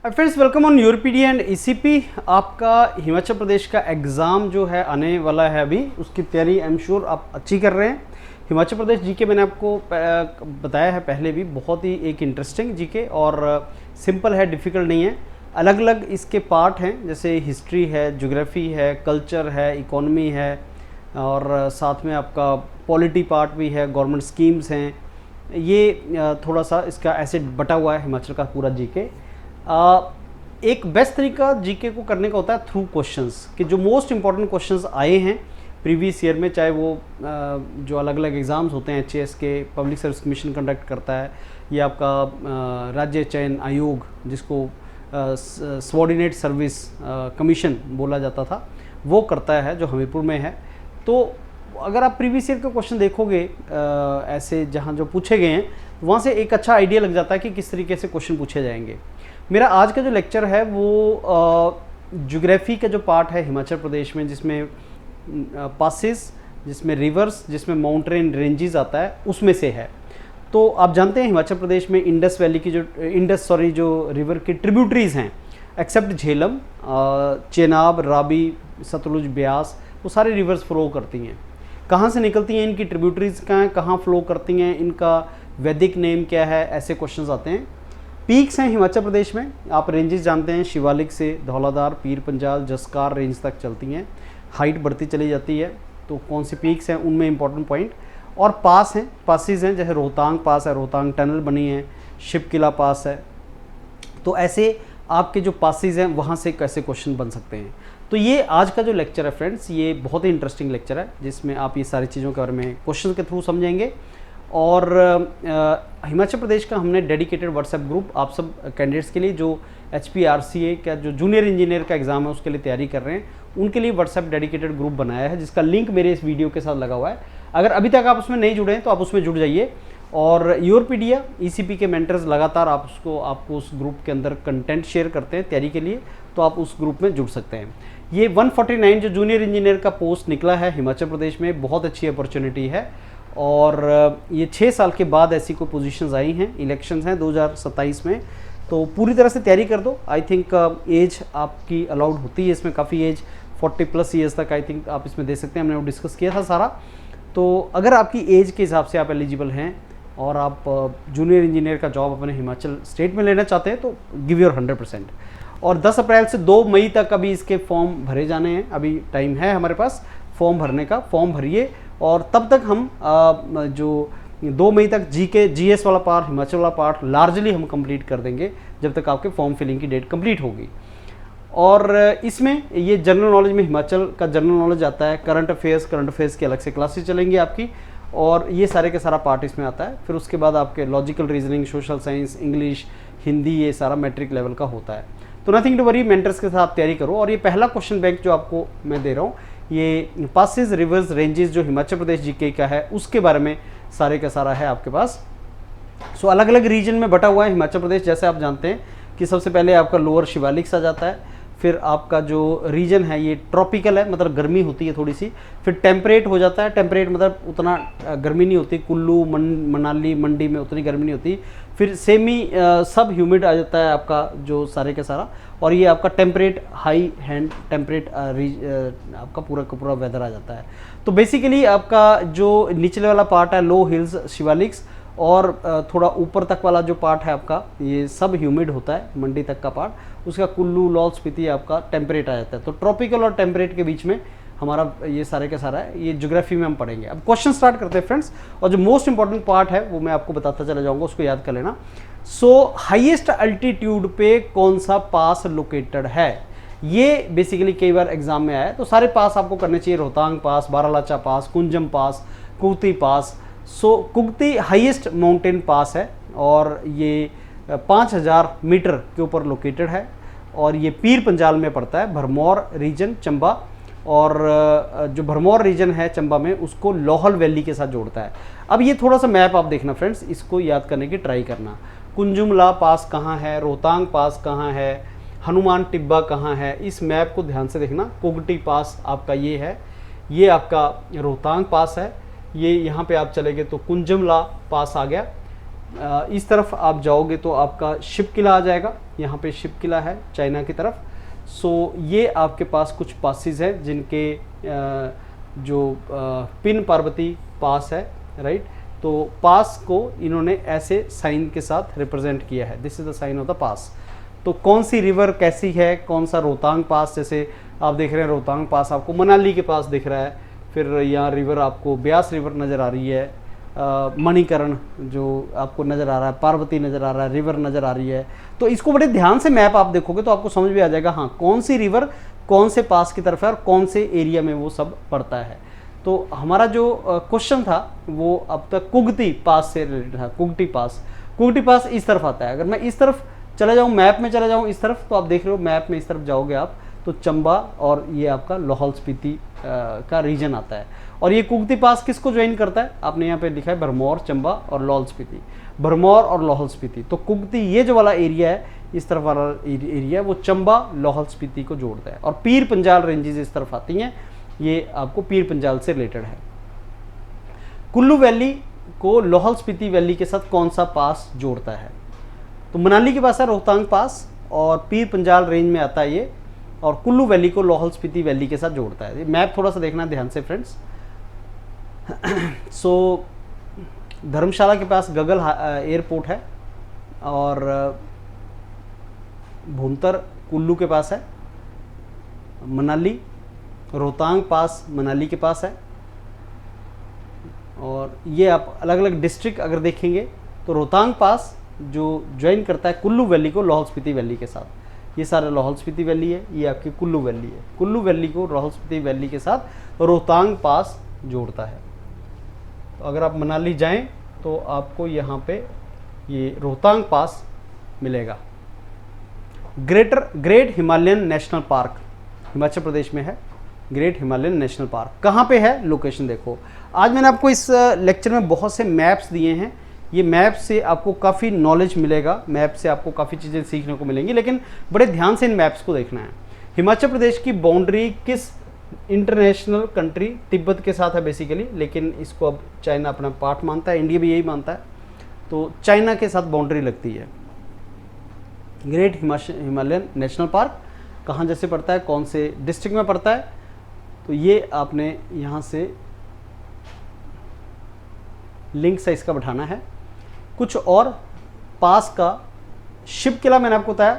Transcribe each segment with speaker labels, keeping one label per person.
Speaker 1: Friends, welcome on यूरोपीडी and ECP. आपका हिमाचल प्रदेश का एग्ज़ाम जो है आने वाला है, अभी उसकी तैयारी आई एम श्योर आप अच्छी कर रहे हैं। हिमाचल प्रदेश जीके मैंने आपको बताया है पहले भी, बहुत ही एक इंटरेस्टिंग जीके और सिंपल है, डिफ़िकल्ट नहीं है। अलग अलग इसके पार्ट हैं, जैसे हिस्ट्री है, ज्योग्राफी है, कल्चर है, इकोनॉमी है और साथ में आपका पॉलिटी पार्ट भी है, गवर्नमेंट स्कीम्स हैं। ये थोड़ा सा इसका ऐसे बटा हुआ है हिमाचल का पूरा जीके। एक बेस्ट तरीका जीके को करने का होता है थ्रू क्वेश्चंस, कि जो मोस्ट इंपॉर्टेंट क्वेश्चंस आए हैं प्रीवियस ईयर में, चाहे वो जो अलग अलग एग्ज़ाम्स होते हैं एचएएस के, पब्लिक सर्विस कमीशन कंडक्ट करता है, या आपका राज्य चयन आयोग जिसको सबऑर्डिनेट सर्विस कमीशन बोला जाता था, वो करता है जो हमीरपुर में है। तो अगर आप प्रीवियस ईयर के क्वेश्चन देखोगे ऐसे जहाँ जो पूछे गए हैं, वहाँ से एक अच्छा आइडिया लग जाता है कि किस तरीके से क्वेश्चन पूछे जाएंगे। मेरा आज का जो लेक्चर है वो ज्योग्राफी का जो पार्ट है हिमाचल प्रदेश में, जिसमें पासेस, जिसमें रिवर्स, जिसमें माउंटेन रेंजेस आता है, उसमें से है। तो आप जानते हैं हिमाचल प्रदेश में इंडस वैली की जो रिवर की ट्रिब्यूटरीज़ हैं, एक्सेप्ट झेलम, चेनाब, रावी, सतलुज, ब्यास, वो सारी रिवर्स फ्लो करती हैं। कहाँ से निकलती हैं, इनकी ट्रिब्यूटरीज़ कहाँ फ्लो करती हैं, इनका वैदिक नेम क्या है, ऐसे क्वेश्चंस आते हैं। पीक्स हैं हिमाचल प्रदेश में, आप रेंजेस जानते हैं, शिवालिक से धौलाधार, पीर पंजाल, जसकार रेंज तक चलती हैं, हाइट बढ़ती चली जाती है। तो कौन सी पीक्स हैं, उनमें इंपॉर्टेंट पॉइंट। और पास हैं, पासिस हैं, जैसे रोहतांग पास है, रोहतांग टनल बनी है, शिव किला पास है। तो ऐसे आपके जो पासिस हैं वहाँ से कैसे क्वेश्चन बन सकते हैं। तो ये आज का जो लेक्चर है फ्रेंड्स, ये बहुत ही इंटरेस्टिंग लेक्चर है, जिसमें आप ये सारी चीज़ों के बारे में क्वेश्चन के थ्रू समझेंगे। और हिमाचल प्रदेश का हमने डेडिकेटेड व्हाट्सएप ग्रुप आप सब कैंडिडेट्स के लिए जो HPRCA का जो जूनियर इंजीनियर का एग्ज़ाम है उसके लिए तैयारी कर रहे हैं, उनके लिए व्हाट्सएप डेडिकेटेड ग्रुप बनाया है, जिसका लिंक मेरे इस वीडियो के साथ लगा हुआ है। अगर अभी तक आप उसमें नहीं जुड़े हैं तो आप उसमें जुड़ जाइए। और यूरोपीडिया ECP के मेंटर्स लगातार आपको उस ग्रुप के अंदर कंटेंट शेयर करते हैं तैयारी के लिए, तो आप उस ग्रुप में जुड़ सकते हैं। ये 149 जो जूनियर इंजीनियर का पोस्ट निकला है हिमाचल प्रदेश में, बहुत अच्छी अपॉर्चुनिटी है। और ये 6 साल के बाद ऐसी कोई पोजीशंस आई हैं, इलेक्शंस हैं 2027 में, तो पूरी तरह से तैयारी कर दो। आई थिंक एज आपकी अलाउड होती है इसमें, काफ़ी एज 40+ ईयर्स तक आई थिंक आप इसमें दे सकते हैं, हमने वो डिस्कस किया था सारा। तो अगर आपकी एज के हिसाब से आप एलिजिबल हैं और आप जूनियर इंजीनियर का जॉब अपने हिमाचल स्टेट में लेना चाहते हैं, तो गिव योर 100%। और 10 अप्रैल से 2 मई तक अभी इसके फॉर्म भरे जाने हैं, अभी टाइम है हमारे पास फॉर्म भरने का, फॉर्म भरिए। और तब तक हम जो 2 मई तक GS वाला पार्ट, हिमाचल वाला पार्ट लार्जली हम कंप्लीट कर देंगे, जब तक आपके फॉर्म फिलिंग की डेट कंप्लीट होगी। और इसमें ये जनरल नॉलेज में हिमाचल का जनरल नॉलेज आता है, करंट अफेयर्स की अलग से क्लासेस चलेंगी आपकी, और ये सारे का सारा पार्ट इसमें आता है। फिर उसके बाद आपके logical reasoning, social science, English, Hindi, ये सारा मैट्रिक लेवल का होता है। तो नथिंग टू वरी, मेंटर्स के साथ तैयारी करो। और ये पहला क्वेश्चन बैंक जो आपको मैं दे रहा हूँ, ये पासिस, रिवर्स, रेंजेस जो हिमाचल प्रदेश जीके का है, उसके बारे में सारे का सारा है आपके पास। सो अलग अलग रीजन में बटा हुआ है हिमाचल प्रदेश। जैसे आप जानते हैं कि सबसे पहले आपका लोअर शिवालिक आ जाता है, फिर आपका जो रीजन है ये ट्रॉपिकल है, मतलब गर्मी होती है थोड़ी सी, फिर टेम्परेट हो जाता है, टेम्परेट मतलब उतना गर्मी नहीं होती, कुल्लू, मनाली, मंडी में उतनी गर्मी नहीं होती, फिर सेमी सब ह्यूमिड आ जाता है आपका जो सारे का सारा, और ये आपका टेम्परेट, हाई हैंड टेम्परेट आपका पूरा का पूरा वेदर आ जाता है। तो बेसिकली आपका जो निचले वाला पार्ट है, लो हिल्स, शिवालिक्स, और थोड़ा ऊपर तक वाला जो पार्ट है आपका, ये सब ह्यूमिड होता है, मंडी तक का पार्ट, उसका कुल्लू, लाहौल स्पीति आपका टेम्परेट आ जाता है। तो ट्रॉपिकल और टेम्परेट के बीच में हमारा ये सारे का सारा है, ये ज्योग्राफी में हम पढ़ेंगे। अब क्वेश्चन स्टार्ट करते हैं फ्रेंड्स, और जो मोस्ट इंपॉर्टेंट पार्ट है वो मैं आपको बताता चला जाऊंगा, उसको याद कर लेना। सो हाईएस्ट अल्टीट्यूड पे कौन सा पास लोकेटेड है, ये बेसिकली कई बार एग्जाम में आया है। तो सारे पास आपको करने चाहिए, रोहतांग पास, बारालाचा पास, कुंजम पास, कुगती पास। सो कुगती हाईएस्ट माउंटेन पास है, और ये 5000 मीटर के ऊपर लोकेटेड है, और ये पीर पंजाल में पड़ता है, भरमौर रीजन, चंबा। और जो भरमौर रीजन है चंबा में, उसको लाहौल वैली के साथ जोड़ता है। अब ये थोड़ा सा मैप आप देखना फ्रेंड्स, इसको याद करने की ट्राई करना। कुंजुमला पास कहाँ है, रोहतांग पास कहाँ है, हनुमान टिब्बा कहाँ है, इस मैप को ध्यान से देखना। कुगटी पास आपका ये है, ये आपका रोहतांग पास है, ये यहाँ पे आप चले गए तो कुंजमला पास आ गया, इस तरफ आप जाओगे तो आपका शिप किला आ जाएगा, यहाँ पे शिप किला है चाइना की तरफ। सो ये आपके पास कुछ पासिस हैं जिनके जो पिन पार्वती पास है, राइट। तो पास को इन्होंने ऐसे साइन के साथ रिप्रेजेंट किया है, this is the sign of the pass. तो कौन सी रिवर कैसी है, कौन सा रोहतांग पास, जैसे आप देख रहे हैं रोहतांग पास आपको मनाली के पास दिख रहा है, फिर यहाँ रिवर आपको ब्यास रिवर नज़र आ रही है, मणिकरण जो आपको नज़र आ रहा है, पार्वती नज़र आ रहा है, रिवर नज़र आ रही है। तो इसको बड़े ध्यान से मैप आप देखोगे तो आपको समझ में आ जाएगा, हाँ कौन सी रिवर कौन से पास की तरफ है और कौन से एरिया में वो सब पड़ता है। तो हमारा जो क्वेश्चन था वो अब तक कुगती पास से रिलेटेड था। कुगटी पास इस तरफ आता है। अगर मैं इस तरफ चला जाऊँ, मैप में चला जाऊँ इस तरफ, तो आप देख रहे हो मैप में इस तरफ जाओगे आप तो चंबा और ये आपका लाहौल स्पीति का रीजन आता है। और ये कुगती पास किसको ज्वाइन करता है, आपने यहाँ पे लिखा है भरमौर, चंबा और लाहौल स्पीति, भरमौर और लाहौल स्पीति। तो कुगती ये जो वाला एरिया है, इस तरफ वाला एरिया वो चंबा लाहौल स्पीति को जोड़ता है। और पीर पंजाल रेंजेस इस तरफ आती हैं, ये आपको पीर पंजाल से रिलेटेड है। कुल्लू वैली को लाहौल स्पीति वैली के साथ कौन सा पास जोड़ता है, तो मनाली के पास है रोहतांग पास और पीर पंजाल रेंज में आता है ये, और कुल्लू वैली को लाहौल स्पीति वैली के साथ जोड़ता है। मैप थोड़ा सा देखना ध्यान से फ्रेंड्स। सो धर्मशाला के पास गगल एयरपोर्ट है और भुंतर कुल्लू के पास है, मनाली रोहतांग पास मनाली के पास है। और ये आप अलग अलग डिस्ट्रिक्ट अगर देखेंगे तो रोहतांग पास जो ज्वाइन करता है कुल्लू वैली को लाहौल स्पीति वैली के साथ, ये सारा लाहौल स्पीति वैली है, ये आपकी कुल्लू वैली है। कुल्लू वैली को लाहौल स्पीति वैली के साथ रोहतांग पास जोड़ता है। तो अगर आप मनाली जाएं तो आपको यहाँ पे ये रोहतांग पास मिलेगा। Great Himalayan national park Himachal Pradesh में है। ग्रेट हिमालयन नेशनल पार्क कहाँ पे है, लोकेशन देखो। आज मैंने आपको इस लेक्चर में बहुत से मैप्स दिए हैं, ये मैप से आपको काफ़ी नॉलेज मिलेगा, मैप से आपको काफ़ी चीज़ें सीखने को मिलेंगी, लेकिन बड़े ध्यान से इन मैप्स को देखना है। हिमाचल प्रदेश की बाउंड्री किस इंटरनेशनल कंट्री, तिब्बत के साथ है बेसिकली, लेकिन इसको अब चाइना अपना पार्ट मानता है, इंडिया भी यही मानता है, तो चाइना के साथ बाउंड्री लगती है। ग्रेट हिमालयन नेशनल पार्क कहाँ जैसे पड़ता है, कौन से डिस्ट्रिक्ट में पड़ता है, तो ये आपने यहाँ से लिंक साइज का बैठाना है। कुछ और पास का शिप किला मैंने आपको बताया,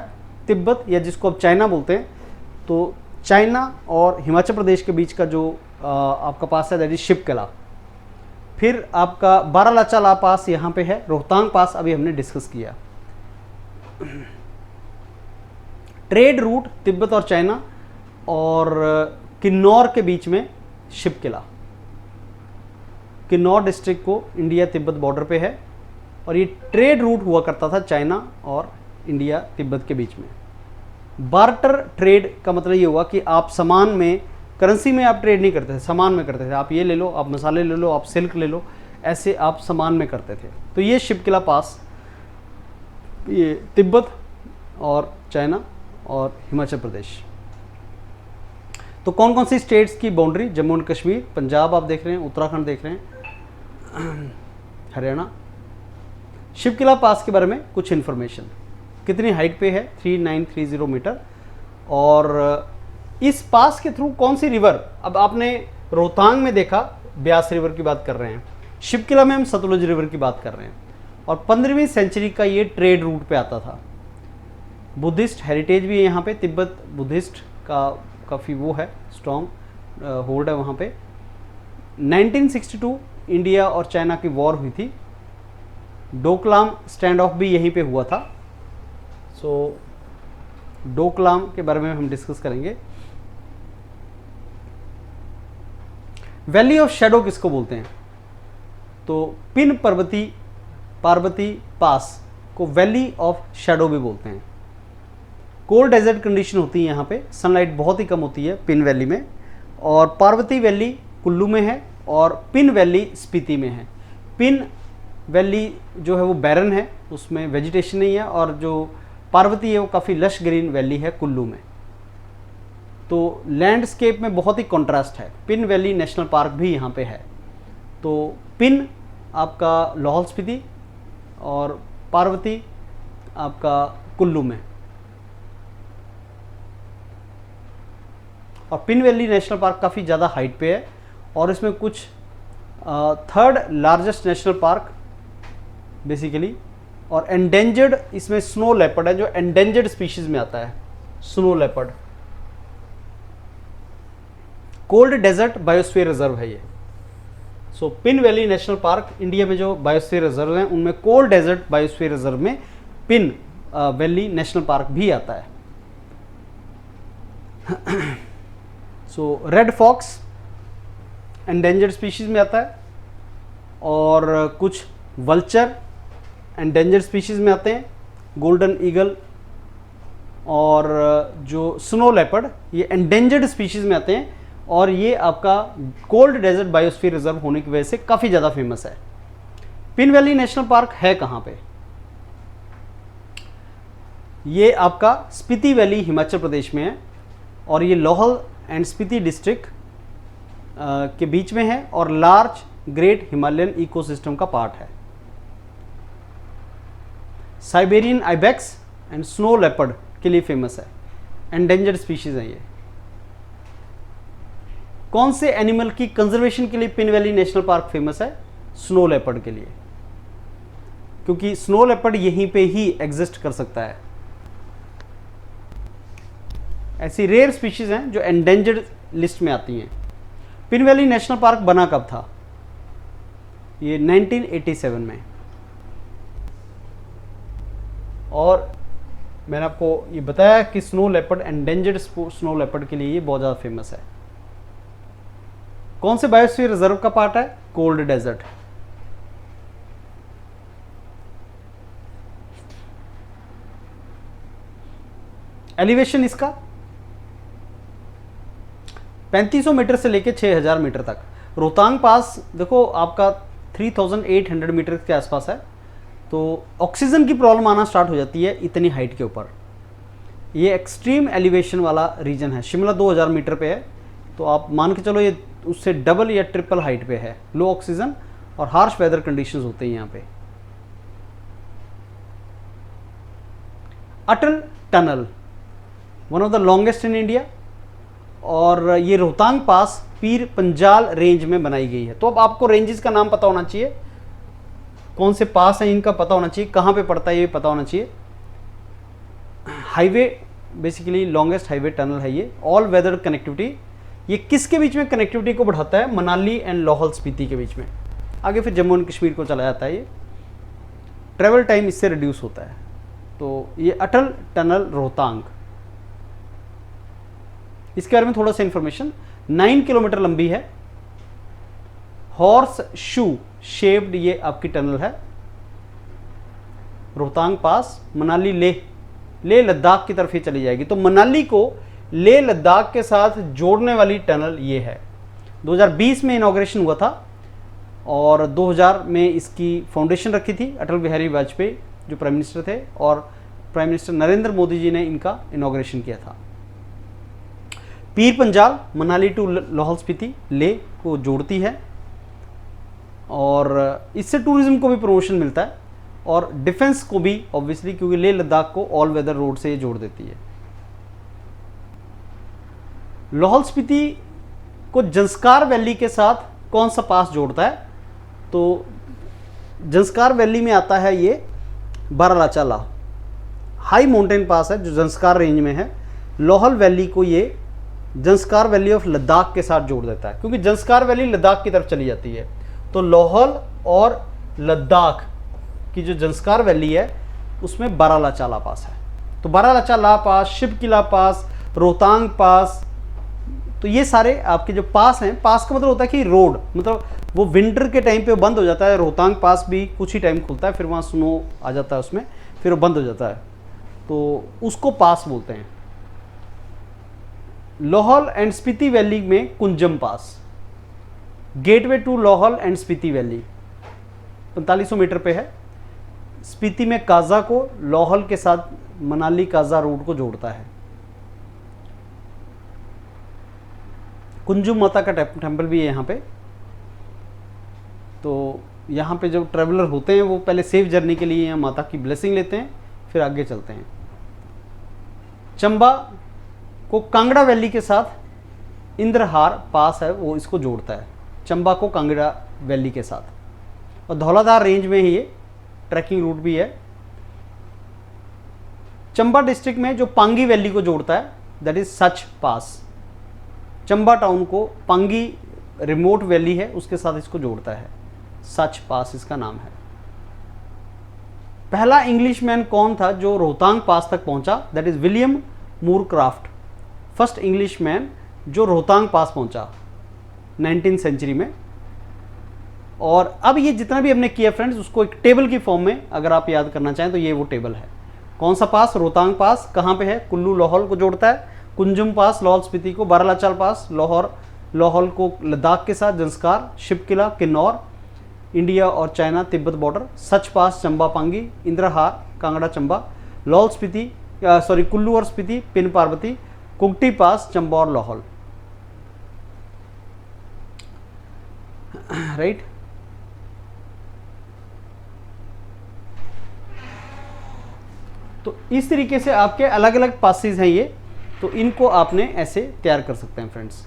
Speaker 1: तिब्बत या जिसको अब चाइना बोलते हैं, तो चाइना और हिमाचल प्रदेश के बीच का जो आपका पास है दैट इज शिप किला। फिर आपका बारालाचा पास यहाँ पे है, रोहतांग पास अभी हमने डिस्कस किया। ट्रेड रूट तिब्बत और चाइना और किन्नौर के बीच में शिप किला, किन्नौर डिस्ट्रिक्ट को इंडिया तिब्बत बॉर्डर पे है और ये ट्रेड रूट हुआ करता था चाइना और इंडिया तिब्बत के बीच में। बार्टर ट्रेड का मतलब ये हुआ कि आप सामान में, करेंसी में आप ट्रेड नहीं करते थे, सामान में करते थे। आप ये ले लो, आप मसाले ले लो, आप सिल्क ले लो, ऐसे आप सामान में करते थे। तो ये शिप किला पास ये तिब्बत और चाइना और हिमाचल प्रदेश। तो कौन कौन सी स्टेट्स की बाउंड्री, जम्मू एंड कश्मीर, पंजाब आप देख रहे हैं, उत्तराखंड देख रहे हैं, हरियाणा। शिप किला पास के बारे में कुछ इन्फॉर्मेशन, कितनी हाइट पे है, 3930 मीटर। और इस पास के थ्रू कौन सी रिवर, अब आपने रोहतांग में देखा ब्यास रिवर की बात कर रहे हैं, शिप किला में हम सतलुज रिवर की बात कर रहे हैं। और 15वीं सेंचुरी का ये ट्रेड रूट पे आता था। बुद्धिस्ट हेरिटेज भी है यहाँ पे, तिब्बत बुद्धिस्ट का काफ़ी वो है, स्ट्रॉन्ग होल्ड है वहाँ पे। 1962 इंडिया और चाइना की वॉर हुई थी, डोकलाम स्टैंड ऑफ भी यहीं पे हुआ था। सो डोकलाम के बारे में हम डिस्कस करेंगे। वैली ऑफ शैडो किसको बोलते हैं, तो पिन पार्वती पास को वैली ऑफ शैडो भी बोलते हैं। कोल्ड डेजर्ट कंडीशन होती है यहाँ पे, सनलाइट बहुत ही कम होती है पिन वैली में। और पार्वती वैली कुल्लू में है और पिन वैली स्पीति में है। पिन वैली जो है वो बैरन है, उसमें वेजिटेशन नहीं है, और जो पार्वती है वो काफ़ी लश ग्रीन वैली है कुल्लू में। तो लैंडस्केप में बहुत ही कॉन्ट्रास्ट है। पिन वैली नेशनल पार्क भी यहाँ पे है। तो पिन आपका लाहौल स्पीति और पार्वती आपका कुल्लू में। और पिन वैली नेशनल पार्क काफ़ी ज़्यादा हाइट पे है और इसमें कुछ third largest national park basically. और एंडेंजर्ड इसमें स्नो लेपर्ड है जो एंडेंजर्ड स्पीशीज में आता है, snow leopard. Cold desert biosphere reserve है ये। So Pin valley national park India में जो बायोस्फीयर रिजर्व हैं उनमें कोल्ड डेजर्ट बायोस्फीयर रिजर्व में पिन वैली नेशनल पार्क भी आता है। So red fox endangered species में आता है और कुछ वल्चर एंडेंजर्ड स्पीशीज में आते हैं, गोल्डन ईगल और जो स्नो लेपर्ड ये एंडेंजर्ड स्पीशीज में आते हैं और ये आपका कोल्ड डेजर्ट बायोस्फीयर रिजर्व होने की वजह से काफ़ी ज़्यादा फेमस है। पिन वैली नेशनल पार्क है कहाँ पे? ये आपका स्पीति वैली हिमाचल प्रदेश में है और ये लाहौल एंड स्पीति डिस्ट्रिक्ट के बीच में है और लार्ज ग्रेट हिमालयन इकोसिस्टम का पार्ट है। Siberian ibex and snow leopard के लिए फेमस है, एंडेंजर्ड स्पीशीज है ये। कौन से एनिमल की कंजर्वेशन के लिए pin valley national park famous है? स्नो लेपर्ड के लिए, क्योंकि स्नो लेपर्ड यहीं पे ही एग्जिस्ट कर सकता है। ऐसी रेयर स्पीशीज हैं जो एंडेंजर्ड लिस्ट में आती हैं। पिन वैली नेशनल पार्क बना कब था? ये 1987 में। और मैंने आपको ये बताया कि snow leopard endangered snow leopard के लिए ये बहुत ज़्यादा फेमस है। कौन से बायोस्फीयर रिजर्व का पार्ट है? Cold desert. एलिवेशन इसका 3500 मीटर से लेके 6000 मीटर तक। रोहतांग पास देखो आपका 3800 मीटर के आसपास है, तो ऑक्सीजन की प्रॉब्लम आना स्टार्ट हो जाती है इतनी हाइट के ऊपर। ये एक्सट्रीम एलिवेशन वाला रीजन है। शिमला 2000 मीटर पे है, तो आप मान के चलो ये उससे डबल या ट्रिपल हाइट पे है। लो ऑक्सीजन और हार्श वेदर कंडीशंस होते हैं यहाँ पे। Atal tunnel one of the longest in India और ये रोहतांग पास पीर पंजाल रेंज में बनाई गई है। तो अब आपको रेंजेस का नाम पता होना चाहिए, कौन से पास हैं इनका पता होना चाहिए, कहाँ पे पड़ता है ये पता होना चाहिए। Highway basically longest highway tunnel है ये। ऑल वेदर कनेक्टिविटी, ये किसके बीच में कनेक्टिविटी को बढ़ाता है? मनाली एंड लाहौल स्पीति के बीच में। आगे फिर जम्मू एंड कश्मीर को चला जाता है ये। ट्रेवल टाइम इससे रिड्यूस होता है। तो ये अटल टनल रोहतांग, इसके बारे में थोड़ा सा इंफॉर्मेशन। 9 किलोमीटर लंबी है, हॉर्स शू शेप्ड ये आपकी टनल है। रोहतांग पास मनाली लेह लद्दाख की तरफ ही चली जाएगी। तो मनाली को लेह लद्दाख के साथ जोड़ने वाली टनल ये है। 2020 में इनॉग्रेशन हुआ था और 2000 में इसकी फाउंडेशन रखी थी अटल बिहारी वाजपेयी जो प्राइम मिनिस्टर थे, और प्राइम मिनिस्टर नरेंद्र मोदी जी ने इनका इनॉग्रेशन किया था। पीर पंजाल मनाली टू लाहौल स्पीति लेह को जोड़ती है और इससे टूरिज्म को भी प्रमोशन मिलता है और डिफेंस को भी ऑब्वियसली, क्योंकि लेह लद्दाख को ऑल वेदर रोड से ये जोड़ देती है। लाहौल स्पीति को जंस्कार वैली के साथ कौन सा पास जोड़ता है? तो जंस्कार वैली में आता है ये बारालाचा हाई माउंटेन पास है जो जंस्कार रेंज में है। लाहौल वैली को ये जंस्कार वैली ऑफ लद्दाख के साथ जोड़ देता है, क्योंकि जंस्कार वैली लद्दाख की तरफ चली जाती है। तो लाहौल और लद्दाख की जो जंस्कार वैली है उसमें बारालाचा पास है। तो बारालाचा पास, शिव किला पास, रोहतांग पास, तो ये सारे आपके जो पास हैं, पास का मतलब होता है कि रोड, मतलब वो विंटर के टाइम पे बंद हो जाता है। रोहतांग पास भी कुछ ही टाइम खुलता है, फिर वहाँ स्नो आ जाता है उसमें, फिर वो बंद हो जाता है, तो उसको पास बोलते हैं। लाहौल एंड स्पीति वैली में Kunzum pass, gateway to Lahaul and Spiti valley 4500 metre पे है। स्पीति में काजा को लाहौल के साथ मनाली काजा रूट को जोड़ता है। कुंजुम माता का टेम्पल भी है यहाँ पे। तो यहाँ पे जो ट्रैवलर होते हैं वो पहले सेफ जर्नी के लिए यहाँ माता की ब्लेसिंग लेते हैं, फिर आगे चलते हैं। चंबा को कांगड़ा वैली के साथ इंद्रहार पास है वो इसको जोड़ता है, चंबा को कांगड़ा वैली के साथ। और धौलाधार रेंज में ही ये ट्रैकिंग रूट भी है। चंबा डिस्ट्रिक्ट में जो पांगी वैली को जोड़ता है that is such pass. Chamba town को पांगी रिमोट वैली है उसके साथ इसको जोड़ता है, सच पास इसका नाम है। पहला इंग्लिशमैन कौन था जो रोहतांग पास तक पहुंचा? That is William Moorcroft, first Englishman जो रोहतांग पास पहुंचा 19th सेंचुरी में। और अब ये जितना भी हमने किया फ्रेंड्स उसको एक टेबल की फॉर्म में अगर आप याद करना चाहें तो ये वो टेबल है। कौन सा पास? रोहतांग पास। कहाँ पे है? कुल्लू लाहौल को जोड़ता है। कुंजुम पास लाहौल स्पीति को, बारालाचाल पास लाहौल को लद्दाख के साथ, जंस्कार, शिपकिला, किन्नौर, इंडिया और चाइना तिब्बत बॉर्डर, सच पास चंबा पांगी, इंद्रहार कांगड़ा चंबा, लाहौल स्पीति कुल्लू और स्पीति, पिन पार्वती, कुगटी पास चंबा और लाहौल। राइट। तो इस तरीके से आपके अलग अलग पासेस हैं ये, तो इनको आपने ऐसे तैयार कर सकते हैं फ्रेंड्स।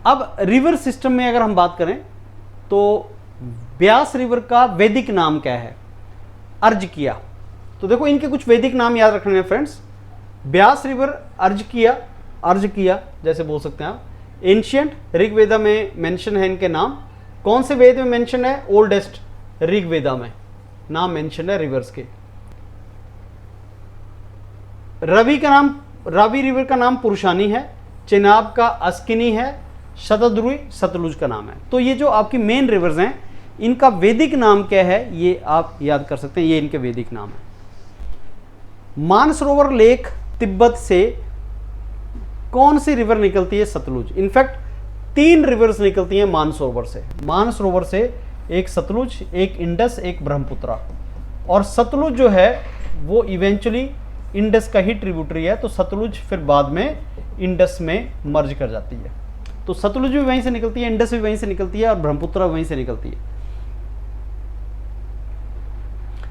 Speaker 1: अब रिवर सिस्टम में अगर हम बात करें तो ब्यास रिवर का वैदिक नाम क्या है? अर्जकिया। तो देखो इनके कुछ वैदिक नाम याद रखने हैं फ्रेंड्स। ब्यास रिवर अर्जकिया जैसे बोल सकते हैं आप। एंशियंट ऋग्वेदा में मेंशन है इनके नाम। कौन से वेद में मेंशन है? ओल्डेस्ट ऋग्वेदा में नाम मेंशन है रिवर्स के। रावी रिवर का नाम पुरुषानी है, चेनाब का अस्किनी है, शतद्रुई सतलुज का नाम है। तो ये जो आपकी मेन रिवर्स हैं इनका वैदिक नाम क्या है ये आप याद कर सकते हैं, ये इनके वैदिक नाम है। मानसरोवर लेक तिब्बत से कौन सी रिवर निकलती है? सतलुज। इनफैक्ट 3 रिवर्स निकलती हैं मानसरोवर से एक सतलुज, एक इंडस, एक ब्रह्मपुत्रा। और सतलुज जो है वो इवेंचुअली इंडस का ही ट्रिब्यूटरी है, तो सतलुज फिर बाद में इंडस में मर्ज कर जाती है। तो सतलुज भी वहीं से निकलती है, इंडस भी वहीं से निकलती है और ब्रह्मपुत्रा वहीं से निकलती है।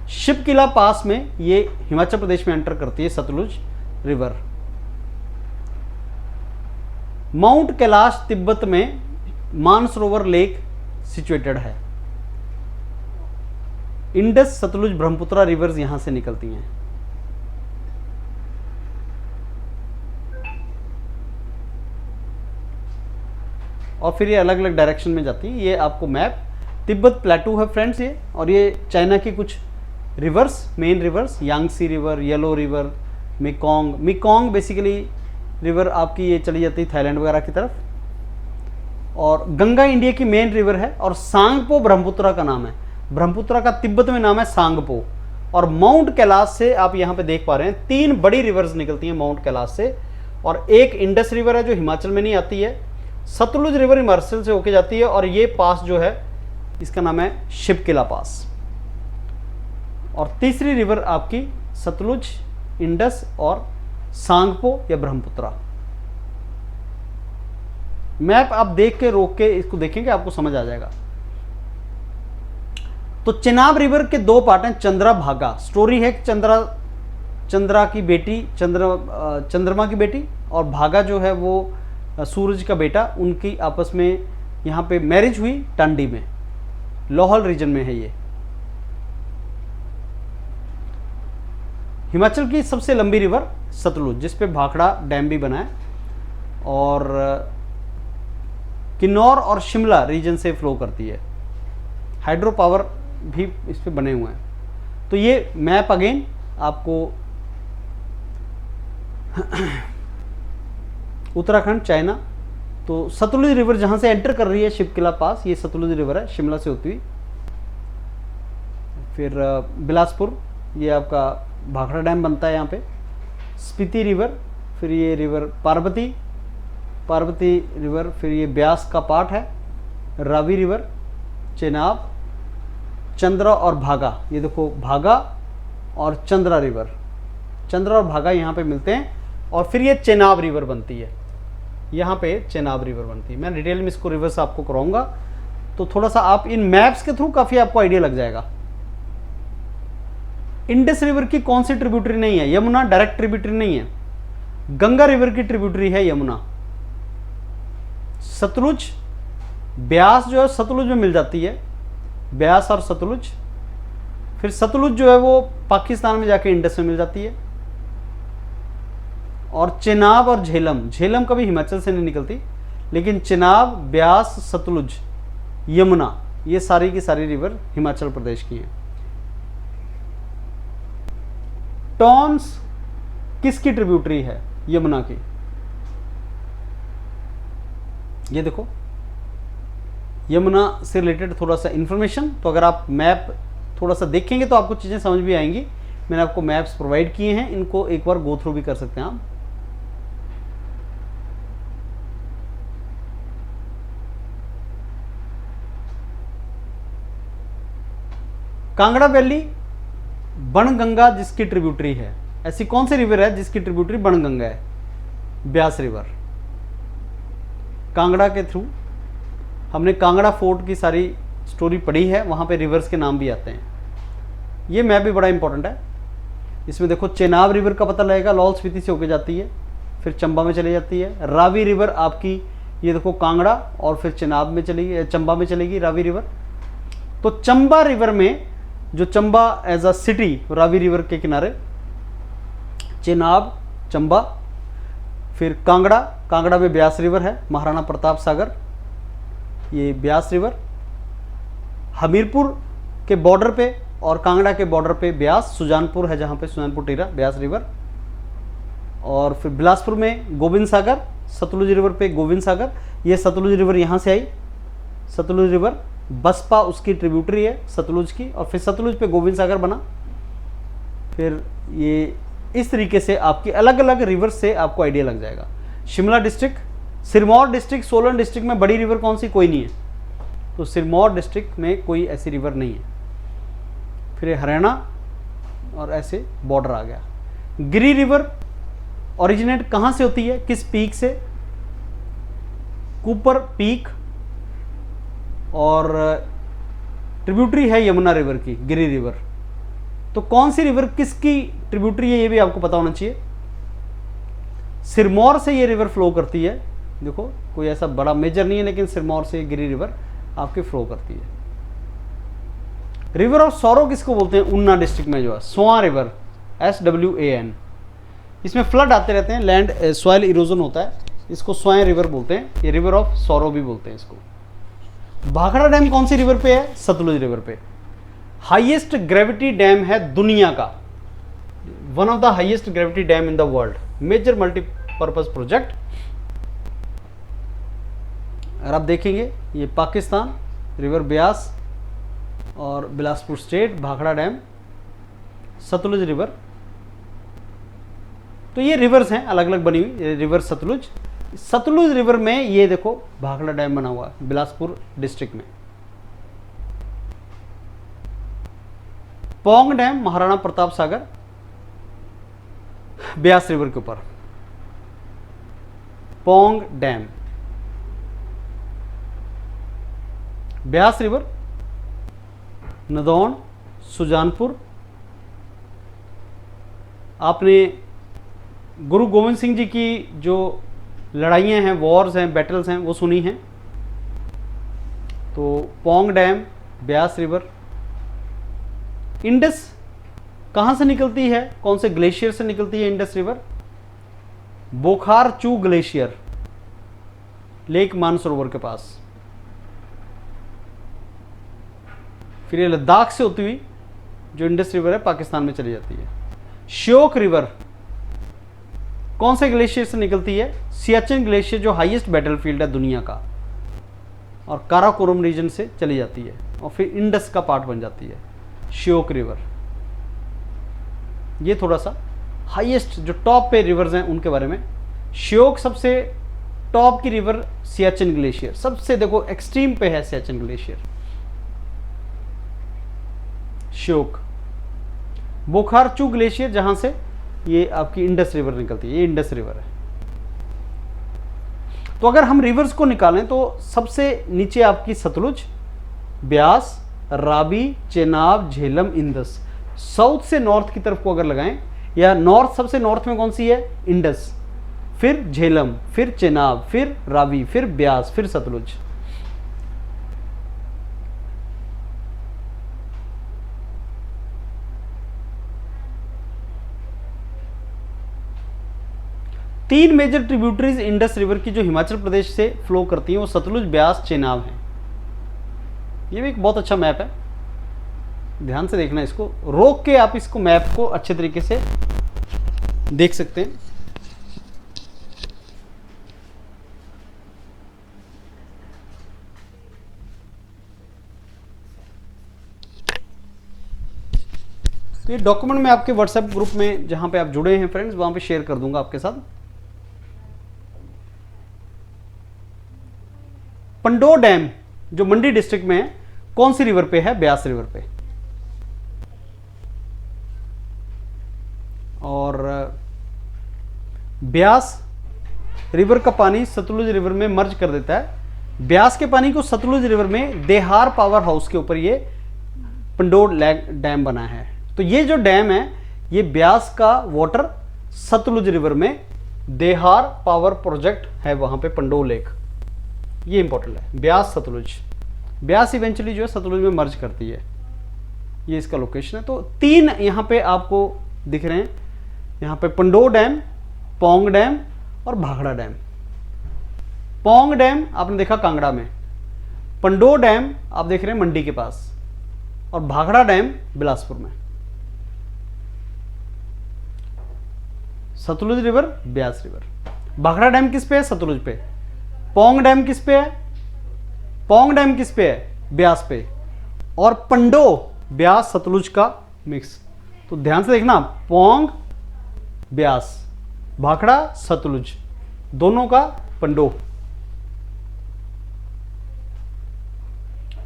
Speaker 1: शिपकिला पास में ये हिमाचल प्रदेश में एंटर करती है सतलुज रिवर। माउंट कैलाश तिब्बत में मानसरोवर लेक सिचुएटेड है। इंडस सतलुज ब्रह्मपुत्रा रिवर्स यहां से निकलती हैं। और फिर ये अलग अलग डायरेक्शन में जाती है। ये आपको मैप तिब्बत प्लेटू है फ्रेंड्स ये, और ये चाइना की कुछ reverse, main rivers, Yangtze river, yellow river, Mekong basically river आपकी ये चली जाती है थाईलैंड वगैरह की तरफ। और गंगा इंडिया की मेन रिवर है। और सांगपो ब्रह्मपुत्रा का नाम है। ब्रह्मपुत्रा का तिब्बत में नाम है सांगपो। और माउंट कैलाश से आप यहाँ पे देख पा रहे हैं 3 बड़ी रिवर्स निकलती हैं माउंट कैलाश से, और एक इंडस रिवर है जो हिमाचल में नहीं आती है। सतलुज रिवर हिमाचल से होके जाती है, और ये पास जो है इसका नाम है शिपकिला पास। और तीसरी रिवर आपकी सतलुज, इंडस और सांगपो या ब्रह्मपुत्रा। मैप आप देख के रोक के इसको देखेंगे आपको समझ आ जाएगा। तो चेनाब रिवर के 2 पार्ट हैं, चंद्रा भागा। स्टोरी है कि चंद्रा की बेटी, चंद्रमा की बेटी, और भागा जो है वो सूरज का बेटा, उनकी आपस में यहाँ पे मैरिज हुई टांडी में, लाहौल रीजन में है ये। हिमाचल की सबसे लंबी रिवर सतलुज, जिस पे भाखड़ा डैम भी बना है, और किन्नौर और शिमला रीजन से फ्लो करती है। हाइड्रो पावर भी इस पे बने हुए हैं। तो ये मैप अगेन आपको उत्तराखंड, चाइना। तो सतलुज रिवर जहां से एंटर कर रही है शिपकिला पास, ये सतलुज रिवर है शिमला से होती हुई। फिर बिलासपुर, ये आपका भाखड़ा डैम बनता है यहाँ पे। स्पीति रिवर, फिर ये रिवर पार्वती रिवर, फिर ये ब्यास का पार्ट है। रावी रिवर, चेनाब, चंद्रा और भागा। ये देखो भागा और चंद्रा रिवर, चंद्रा और भागा यहाँ पे मिलते हैं। और फिर ये चेनाब रिवर बनती है, यहाँ पे चेनाब रिवर बनती है। मैं डिटेल में इसको रिवर्स आपको कराऊंगा। तो थोड़ा सा आप इन मैप्स के थ्रू काफ़ी आपको आइडिया लग जाएगा। इंडस रिवर की कौन सी ट्रिब्यूटरी नहीं है? यमुना डायरेक्ट ट्रिब्यूटरी नहीं है। गंगा रिवर की ट्रिब्यूटरी है यमुना। सतलुज, ब्यास जो है सतलुज में मिल जाती है, ब्यास और सतलुज। फिर सतलुज जो है वो पाकिस्तान में जाके इंडस में मिल जाती है। और चेनाब और झेलम, झेलम कभी हिमाचल से नहीं निकलती, लेकिन चेनाब, ब्यास, सतलुज, यमुना, ये सारी की सारी रिवर हिमाचल प्रदेश की हैं। टॉन्स किसकी ट्रिब्यूटरी है? यमुना की। ये देखो, यमुना से रिलेटेड थोड़ा सा इंफॉर्मेशन। तो अगर आप मैप थोड़ा सा देखेंगे तो आपको चीज़ें समझ भी आएंगी। मैंने आपको मैप्स प्रोवाइड किए हैं, इनको एक बार गो थ्रू भी कर सकते हैं आप। कांगड़ा वैली बनगंगा जिसकी ट्रिब्यूटरी है। ऐसी कौन सी रिवर है जिसकी ट्रिब्यूटरी बनगंगा है? ब्यास रिवर। कांगड़ा के थ्रू हमने कांगड़ा फोर्ट की सारी स्टोरी पढ़ी है, वहाँ पे रिवर्स के नाम भी आते हैं। ये मैप भी बड़ा इंपॉर्टेंट है। इसमें देखो चेनाब रिवर का पता लगेगा, लाहौल स्पीति से होके जाती है, फिर चंबा में चली जाती है। रावी रिवर आपकी, ये देखो कांगड़ा और फिर चेनाब में चलेगी, चंबा में चलेगी रावी रिवर। तो चंबा रिवर में, जो Chamba as a city Ravi river के किनारे, चेनाब, चंबा, फिर कांगड़ा, कांगड़ा में ब्यास रिवर है, महाराणा प्रताप सागर, ये ब्यास रिवर। हमीरपुर के बॉर्डर पे और कांगड़ा के बॉर्डर पे ब्यास, सुजानपुर है जहाँ पे सुजानपुर टीरा, ब्यास रिवर। और फिर बिलासपुर में गोविंद सागर, सतलुज रिवर पे गोविंद सागर। ये सतलुज रिवर यहाँ से आई, सतलुज रिवर, बसपा उसकी ट्रिब्यूटरी है सतलुज की, और फिर सतलुज पे गोविंद सागर बना। फिर ये इस तरीके से आपकी अलग अलग रिवर से आपको आइडिया लग जाएगा। Shimla district, Sirmaur district, Solan district में बड़ी रिवर कौन सी? कोई नहीं है, तो सिरमौर डिस्ट्रिक्ट में कोई ऐसी रिवर नहीं है। फिर हरियाणा और ऐसे बॉर्डर आ गया। गिरी रिवर ओरिजिनेट कहाँ से होती है, किस पीक से? Cooper peak. और ट्रिब्यूटरी है यमुना रिवर की, गिरी रिवर। तो कौन सी रिवर किसकी ट्रिब्यूटरी है ये भी आपको पता होना चाहिए। सिरमौर से ये रिवर फ्लो करती है, देखो कोई ऐसा बड़ा मेजर नहीं है, लेकिन सिरमौर से गिरी रिवर आपकी फ्लो करती है। रिवर ऑफ सौरो किसको बोलते हैं? ऊना डिस्ट्रिक्ट में जो है स्वां रिवर, SWAN। इसमें फ्लड आते रहते हैं, लैंड सॉइल इरोजन होता है, इसको स्वां रिवर बोलते हैं। ये रिवर ऑफ सौरो भी बोलते हैं इसको। भाखड़ा डैम कौन सी रिवर पे है? सतलुज रिवर पे। हाईएस्ट ग्रेविटी डैम है दुनिया का, one of the highest gravity dam in the world, major multipurpose project. अगर आप देखेंगे ये पाकिस्तान, रिवर ब्यास और Bilaspur state, Bhakra dam, Sutlej river. तो ये रिवर्स हैं अलग अलग बनी हुई, रिवर सतलुज। सतलुज रिवर में ये देखो भाखड़ा डैम बना हुआ है बिलासपुर डिस्ट्रिक्ट में। पौंग डैम महाराणा प्रताप सागर, ब्यास रिवर के ऊपर। Pong dam, Beas river, Nadaun, Sujanpur. आपने गुरु गोविंद सिंह जी की जो लड़ाइयाँ हैं, वॉर्स हैं, बैटल्स हैं, वो सुनी हैं। तो Pong dam, Beas river. Indus कहाँ से निकलती है, कौन से ग्लेशियर से निकलती है इंडस रिवर? बोखार चू ग्लेशियर, लेक मानसरोवर के पास। फिर ये लद्दाख से होती हुई जो इंडस रिवर है पाकिस्तान में चली जाती है। श्योक रिवर कौन से ग्लेशियर से निकलती है? सियाचिन ग्लेशियर, जो हाईएस्ट बैटलफील्ड है दुनिया का, और काराकोरम रीजन से चली जाती है और फिर इंडस का पार्ट बन जाती है श्योक रिवर। ये थोड़ा सा हाईएस्ट जो टॉप पे रिवर्स हैं उनके बारे में। श्योक सबसे टॉप की रिवर, सियाचिन ग्लेशियर सबसे देखो एक्सट्रीम पे है सियाचिन ग्लेशियर, श्योक। बोखारचू ग्लेशियर जहां से ये आपकी इंडस रिवर निकलती है, ये इंडस रिवर है। तो अगर हम रिवर्स को निकालें तो सबसे नीचे आपकी सतलुज, ब्यास, रावी, चेनाब, झेलम, इंडस। साउथ से नॉर्थ की तरफ को अगर लगाएं, या नॉर्थ, सबसे नॉर्थ में कौन सी है? इंडस, फिर झेलम, फिर चेनाब, फिर रावी, फिर ब्यास, फिर सतलुज। तीन मेजर ट्रिब्यूटरीज इंडस रिवर की जो हिमाचल प्रदेश से फ्लो करती हैं वो सतलुज, ब्यास, चेनाब है। ये भी एक बहुत अच्छा मैप है, ध्यान से देखना, इसको रोक के आप इसको मैप को अच्छे तरीके से देख सकते हैं। तो ये डॉक्यूमेंट मैं आपके व्हाट्सएप ग्रुप में जहां पे आप जुड़े हैं फ्रेंड्स, वहां पे शेयर कर दूंगा आपके साथ। पंडो डैम जो मंडी डिस्ट्रिक्ट में है, कौन सी रिवर पे है? ब्यास रिवर पे। और ब्यास रिवर का पानी सतलुज रिवर में मर्ज कर देता है। ब्यास के पानी को सतलुज रिवर में देहार पावर हाउस के ऊपर ये पंडोर डैम बना है। तो ये जो डैम है, ये ब्यास का वाटर सतलुज रिवर में देहार पावर प्रोजेक्ट है, वहां पे पंडोर लेक, ये इंपॉर्टेंट है। ब्यास सतलुज, ब्यास इवेंचुअली जो है सतलुज में मर्ज करती है, ये इसका लोकेशन है। तो तीन यहां पे आपको दिख रहे हैं, यहां पे पंडोर डैम, पौंग डैम और भाखड़ा डैम। पौंग डैम आपने देखा कांगड़ा में, पंडोर डैम आप देख रहे हैं मंडी के पास, और भाखड़ा डैम बिलासपुर में। Sutlej river, Beas river. Bhakra dam किस पे है? सतलुज पे। पौंग डैम किस पे है? पौंग डैम किस पे है? ब्यास पे। और पंडो ब्यास सतलुज का मिक्स। तो ध्यान से देखना, पौंग ब्यास, भाखड़ा सतलुज, दोनों का पंडो।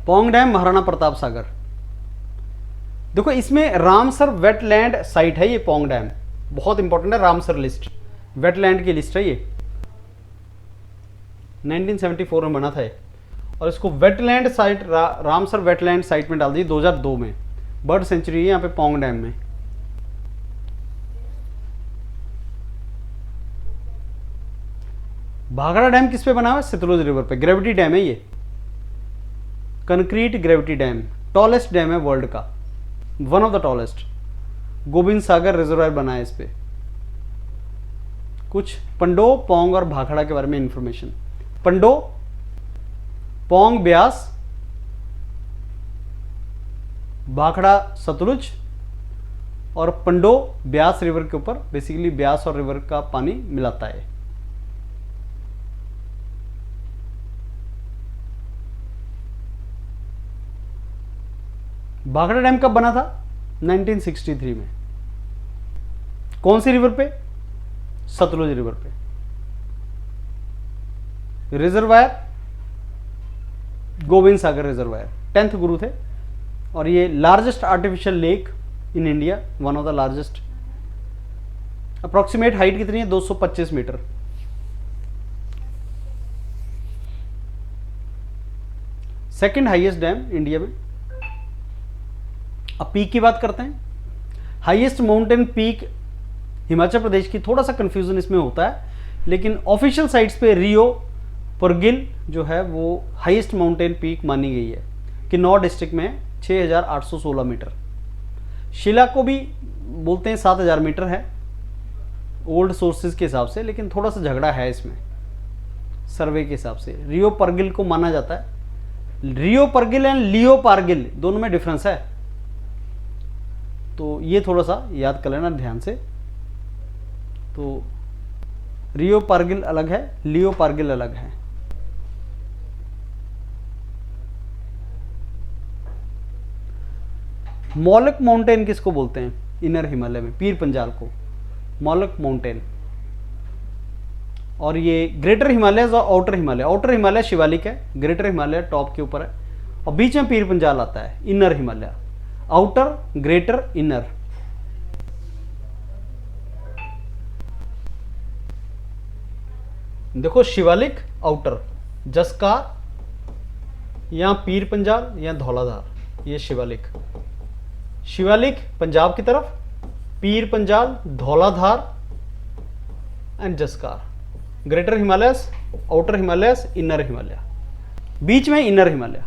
Speaker 1: पौंग डैम महाराणा प्रताप सागर। देखो इसमें रामसर वेटलैंड साइट है, ये पौंग डैम बहुत इंपॉर्टेंट है। रामसर लिस्ट, वेटलैंड की लिस्ट है ये, 1974 में बना था और इसको wetland site, Ramsar wetland site में डाल दी 2002 में। बर्ड सेंचुरी है यहाँ पे पौंग डैम में। भाखड़ा डैम किस पे बना हुआ है? सतलुज रिवर पे। ग्रेविटी डैम है ये, concrete gravity dam, tallest dam है वर्ल्ड का, one of the tallest. Govind Sagar reservoir बना है इस पे। कुछ पंडो, पौंग और भाखड़ा के बारे में इंफॉर्मेशन। पंडो, पौंग ब्यास, भाखड़ा सतलुज, और पंडो ब्यास रिवर के ऊपर बेसिकली ब्यास और रिवर का पानी मिलाता है। भाखड़ा डैम कब बना था? 1963 में। कौन सी रिवर पे? सतलुज रिवर पे। Reservoir Govind Sagar reservoir, 10th गुरु थे। और ये largest artificial lake in India, one of the largest. Approximate height कितनी है? 225 metre. Second highest dam India में। अब पीक की बात करते हैं। Highest mountain peak Himachal Pradesh की, थोड़ा सा कंफ्यूजन इसमें होता है, लेकिन ऑफिशियल साइट्स पे रियो परगिल जो है वो हाईएस्ट माउंटेन पीक मानी गई है। किन्नौर डिस्ट्रिक्ट में 6816 मीटर। शिला को भी बोलते हैं 7000 मीटर है ओल्ड सोर्सेज के हिसाब से, लेकिन थोड़ा सा झगड़ा है इसमें सर्वे के हिसाब से। रियो परगिल को माना जाता है। रियो परगिल एंड लियो पारगिल दोनों में डिफरेंस है, तो ये थोड़ा सा याद कर लेना ध्यान से। तो रियो पारगिल अलग है, लियो पारगिल अलग है। मौलक माउंटेन किसको बोलते हैं? इनर हिमालय में पीर पंजाल को मौलक माउंटेन। और ये ग्रेटर हिमालय और आउटर हिमालय। आउटर हिमालय शिवालिक है, ग्रेटर हिमालय टॉप के ऊपर है, और बीच में पीर पंजाल आता है। Inner Himalaya, outer, greater, inner. देखो शिवालिक आउटर, जसकार यहाँ पीर पंजाल, यहाँ धौलाधार, ये शिवालिक। शिवालिक पंजाब की तरफ, Pir Panjal, Dhauladhar and Zanskar. Greater Himalayas, outer Himalayas, inner Himalaya, बीच में इनर हिमालय।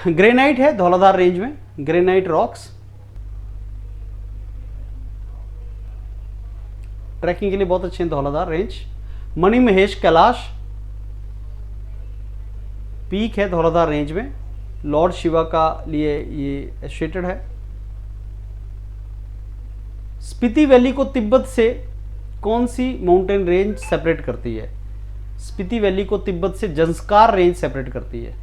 Speaker 1: ग्रेनाइट है धौलाधार रेंज में, ग्रेनाइट रॉक्स। ट्रैकिंग के लिए बहुत अच्छे हैं धौलाधार रेंज। मणि महेश कैलाश पीक है धौलाधार रेंज में, लॉर्ड शिवा का लिए ये एसोसिएटेड है। स्पीति वैली को तिब्बत से कौन सी माउंटेन रेंज सेपरेट करती है? स्पीति वैली को तिब्बत से जंस्कार रेंज सेपरेट करती है,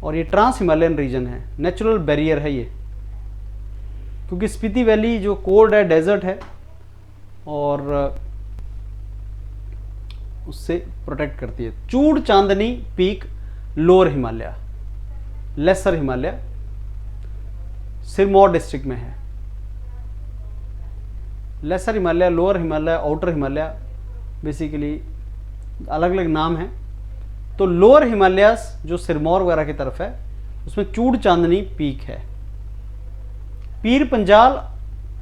Speaker 1: और ये ट्रांस हिमालयन रीजन है, नेचुरल बैरियर है ये, क्योंकि स्पीति वैली जो कोल्ड है, डेजर्ट है, और उससे प्रोटेक्ट करती है। Chur Chandni peak lower Himalaya, lesser Himalaya, Sirmaur district में है। Lesser Himalaya, lower Himalaya, outer Himalaya, basically अलग अलग नाम है। तो लोअर हिमालयस जो सिरमौर वगैरह की तरफ है, उसमें चूड़ चांदनी पीक है। पीर पंजाल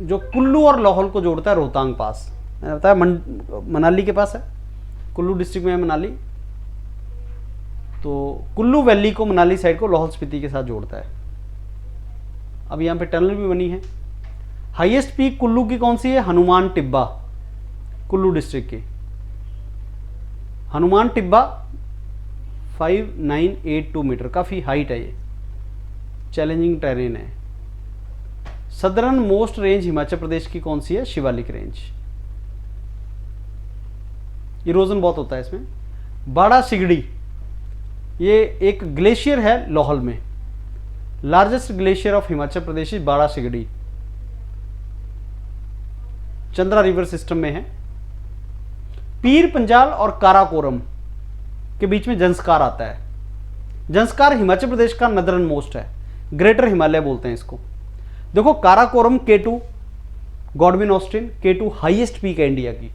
Speaker 1: जो कुल्लू और लाहौल को जोड़ता है, रोहतांग पास, मैंने बताया मनाली के पास है, कुल्लू डिस्ट्रिक्ट में है मनाली। तो कुल्लू वैली को, मनाली साइड को लाहौल स्पीति के साथ जोड़ता है। अब यहाँ पे टनल भी बनी है। हाईएस्ट पीक कुल्लू की कौन सी है? हनुमान टिब्बा, कुल्लू डिस्ट्रिक्ट की। हनुमान टिब्बा 5982 मीटर, काफ़ी हाइट है ये, चैलेंजिंग टेरेन है। Southern most range Himachal Pradesh की कौन सी है? शिवालिक रेंज। इरोजन बहुत होता है इसमें। बाड़ा सिगड़ी, ये एक ग्लेशियर है लाहौल में, largest glacier of Himachal Pradesh बाड़ा सिगड़ी, चंद्रा रिवर सिस्टम में है। पीर पंजाल और काराकोरम के बीच में जंस्कार आता है। जंस्कार हिमाचल प्रदेश का नदरन मोस्ट है, ग्रेटर हिमालय बोलते हैं इसको। देखो Karakoram K2 Godwin Austen, K2 highest peak है इंडिया की,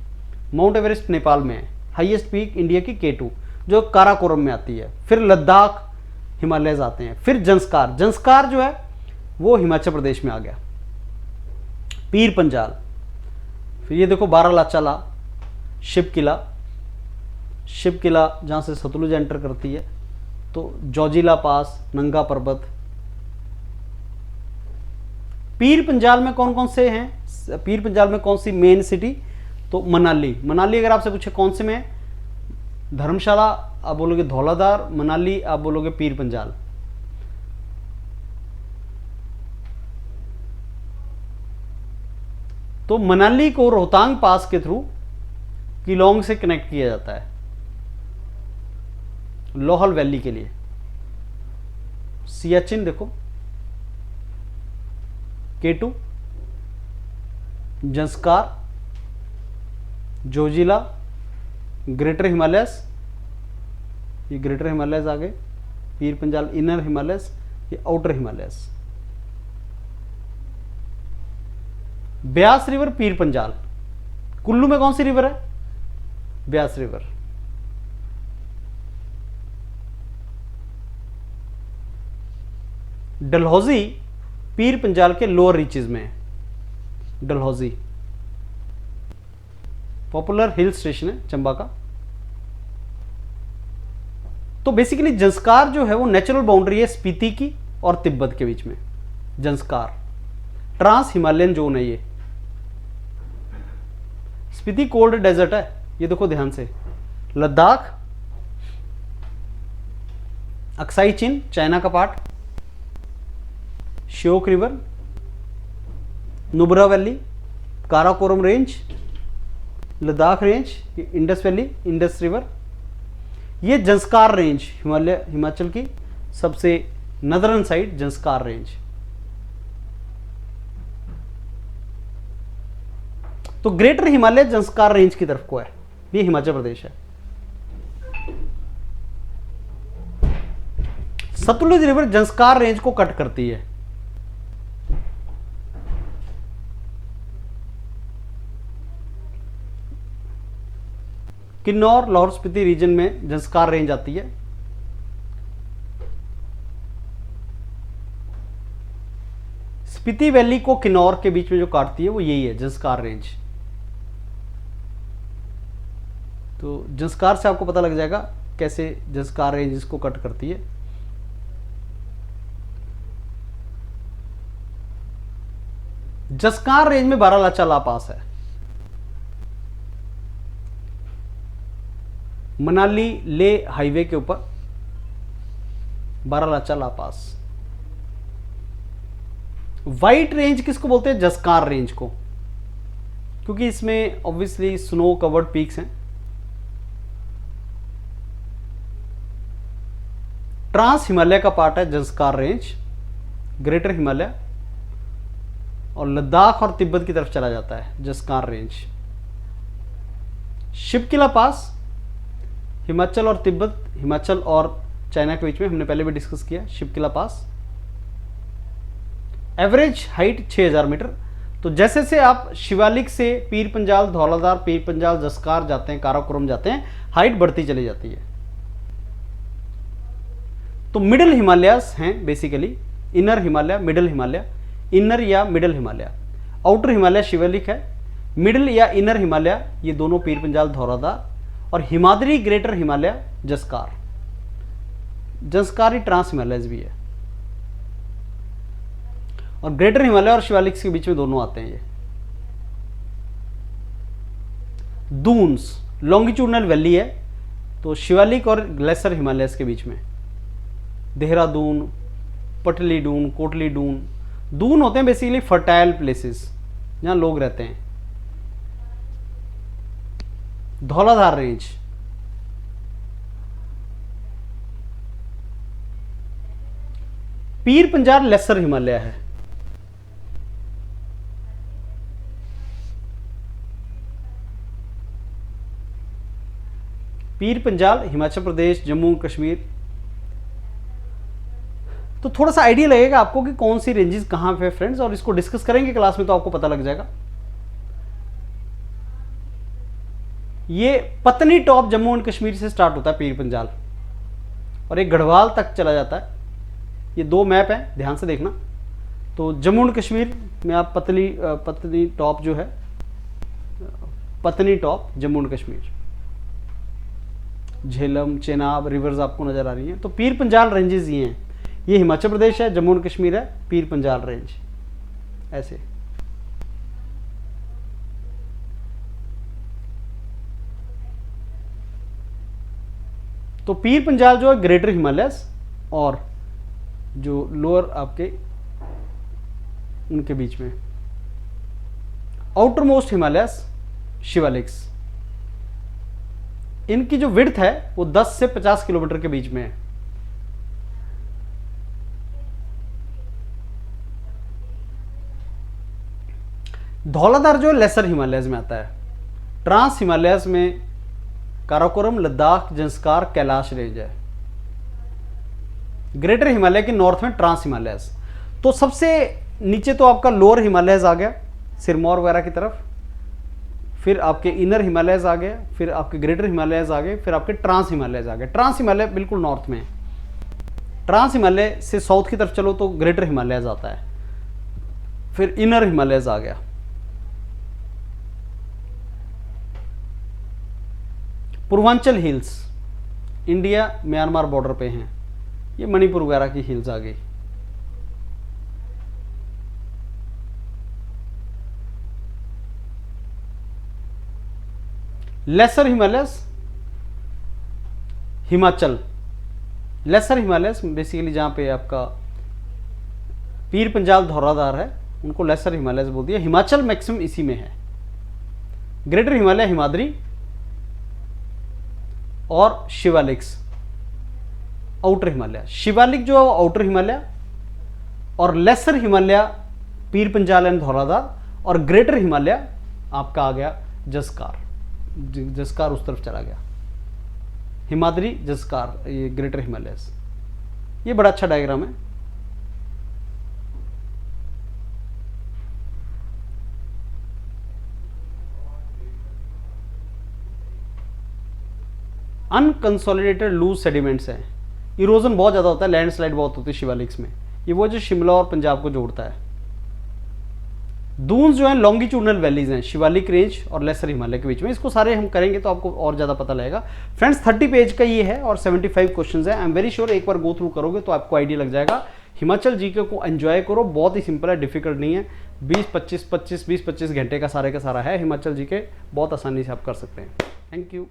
Speaker 1: माउंट एवरेस्ट नेपाल में है, हाईएस्ट पीक इंडिया की K2 जो काराकोरम में आती है। फिर लद्दाख हिमालयज आते हैं, फिर जंस्कार, जंस्कार जो है वो हिमाचल प्रदेश में आ गया। पीर पंजाल, फिर ये देखो बारालाचाला, शिव किला, शिव किला जहाँ से सतलुज एंटर करती है, तो जोजिला पास, नंगा पर्वत। पीर पंजाल में कौन कौन से हैं? पीर पंजाल में कौन सी मेन सिटी? तो मनाली। मनाली अगर आपसे पूछे कौन से में है, धर्मशाला आप बोलोगे धौलाधार, मनाली आप बोलोगे पीर पंजाल। तो मनाली को रोहतांग पास के थ्रू किलोंग से कनेक्ट किया जाता है लाहौल वैली के लिए। सियाचिन देखो, K2, Zanskar, Zoji La, greater Himalayas, ये ग्रेटर हिमालयस आ गए। पीर पंजाल इनर हिमालयस, ये outer Himalayas. Beas river Pir Panjal. Kullu में कौन सी रिवर है? ब्यास रिवर। डलहौजी पीर पंजाल के लोअर रीचेज में है। डलहौजी पॉपुलर हिल स्टेशन है चंबा का। तो बेसिकली जंस्कार जो है वो नेचुरल बाउंड्री है स्पीति की और तिब्बत के बीच में। जंस्कार ट्रांस हिमालयन जोन है ये। स्पीति कोल्ड डेजर्ट है, ये देखो ध्यान से। लद्दाख, अक्साई चिन चाइना का part, Shyok river, Nubra valley, Karakoram range, Ladakh range, Indus valley, Indus river. ये जंस्कार रेंज हिमाचल की सबसे नदरन साइड जंस्कार रेंज। तो ग्रेटर हिमालय जंस्कार रेंज की तरफ को है, ये हिमाचल प्रदेश है। सतलुज रिवर जंस्कार रेंज को कट करती है। किन्नौर लाहौल स्पीति रीजन में जंस्कार रेंज आती है। स्पीति वैली को किन्नौर के बीच में जो काटती है वो यही है, जंस्कार रेंज। तो जंस्कार से आपको पता लग जाएगा कैसे जंस्कार रेंज इसको कट करती है। जंस्कार रेंज में बारालाचा ला पास है, मनाली ले हाईवे के ऊपर बारालाचा ला पास। वाइट रेंज किसको बोलते हैं? जंस्कार रेंज को, क्योंकि इसमें ऑब्वियसली स्नो कवर्ड पीक्स हैं। ट्रांस हिमालय का पार्ट है जंस्कार रेंज, ग्रेटर हिमालय और लद्दाख और तिब्बत की तरफ चला जाता है जंस्कार रेंज। शिपकिला पास हिमाचल और तिब्बत, हिमाचल और चाइना के बीच में, हमने पहले भी डिस्कस किया। शिपकिला पास एवरेज हाइट 6000 मीटर। तो जैसे से आप शिवालिक से पीर पंजाल, धौलाधार, पीर पंजाल, जंस्कार जाते हैं, काराकोरम जाते हैं, हाइट बढ़ती चली जाती है। तो मिडिल हिमालयास हैं basically, inner Himalaya, middle Himalaya, inner या मिडिल हिमालय। आउटर हिमालय शिवालिक है, मिडिल या इनर हिमालय ये दोनों पीर पंजाल, धौलाधार, और हिमाद्री ग्रेटर हिमालय जंस्कार। जंस्कार ही ट्रांस हिमालयस भी है, और ग्रेटर हिमालय और शिवालिक के बीच में दोनों आते हैं ये। दून्स लॉन्गिट्यूडनल वैली है, तो शिवालिक और लेसर हिमालयस के बीच में। देहरादून, पटली डून, कोटली डून। दून होते हैं बेसिकली फर्टाइल प्लेसेस जहां लोग रहते हैं। धौलाधार रेंज पीर पंजाल लेसर हिमालय है। पीर पंजाल हिमाचल प्रदेश, जम्मू कश्मीर। तो थोड़ा सा आइडिया लगेगा आपको कि कौन सी रेंजेस कहां पे फ्रेंड्स, और इसको डिस्कस करेंगे क्लास में तो आपको पता लग जाएगा। ये पत्नी टॉप जम्मू एंड कश्मीर से स्टार्ट होता है पीर पंजाल, और एक गढ़वाल तक चला जाता है। ये दो मैप हैं, ध्यान से देखना। तो जम्मू एंड कश्मीर में आप पत्नी टॉप जो है, पत्नी top Jammu and Kashmir, Jhelum, Chenab reverse आपको नजर आ रही हैं। तो पीर पंजाल रेंजेस ये हैं। ये हिमाचल प्रदेश है, जम्मू एंड कश्मीर है, पीर पंजाल रेंज ऐसे। तो पीर पंजाल जो है ग्रेटर हिमालयस और जो लोअर आपके उनके बीच में। आउटर मोस्ट हिमालयस शिवालिक्स, इनकी जो विड्थ है वो 10 से 50 किलोमीटर के बीच में है। धौलाधार जो लेसर हिमालयस में आता है। ट्रांस हिमालयस में काराकोरम, लद्दाख, जंस्कार, कैलाश रेंज है। ग्रेटर हिमालय के नॉर्थ में ट्रांस हिमालयस। तो सबसे नीचे तो आपका लोअर हिमालयस आ गया सिरमौर वगैरह की तरफ, फिर आपके इनर हिमालयस आ गए, फिर आपके ग्रेटर हिमालयस आ गए, फिर आपके ट्रांस हिमालयस आ गए। ट्रांस हिमालय बिल्कुल नॉर्थ में है। ट्रांस हिमालय से साउथ की तरफ चलो तो ग्रेटर हिमालयस आता है, फिर इनर हिमालयस आ गया। Purvanchal hills India Myanmar border पे हैं, ये मणिपुर वगैरह की हिल्स आ गई। Lesser Himalayas Himachal, lesser Himalayas basically जहां पे आपका पीर पंजाल, धौलाधार है उनको लेसर हिमालयस बोल दिया। हिमाचल मैक्सिमम इसी में है। ग्रेटर हिमालय हिमाद्री और शिवालिक्स आउटर हिमालय। शिवालिक जो है वो आउटर हिमालय, और लेसर हिमालय पीर पंजाल एंड धौलाधार, और ग्रेटर हिमालय आपका आ गया जंस्कार। जंस्कार उस तरफ चला गया, हिमाद्री, जंस्कार, ये ग्रेटर हिमालयस। ये बड़ा अच्छा डायग्राम है। अनकंसोलिडेटेड लूज सेडिमेंट्स हैं, इरोजन बहुत ज़्यादा होता है, लैंडस्लाइड बहुत होती है शिवालिक्स में, ये वो जो शिमला और पंजाब को जोड़ता है। दून्स जो है लॉन्गिट्यूडनल वैलीज हैं शिवालिक रेंज और लेसर हिमालय के बीच में, इसको सारे हम करेंगे तो आपको और ज़्यादा पता लगेगा। फ्रेंड्स 30 पेज का ये है और 75 क्वेश्चंस है। आई एम वेरी श्योर एक बार गो थ्रू करोगे तो आपको आइडिया लग जाएगा। हिमाचल जीके को एंजॉय करो, बहुत ही सिंपल है, डिफिकल्ट नहीं है। 20-25 घंटे का सारा है हिमाचल जीके, बहुत आसानी से आप कर सकते हैं। Thank you.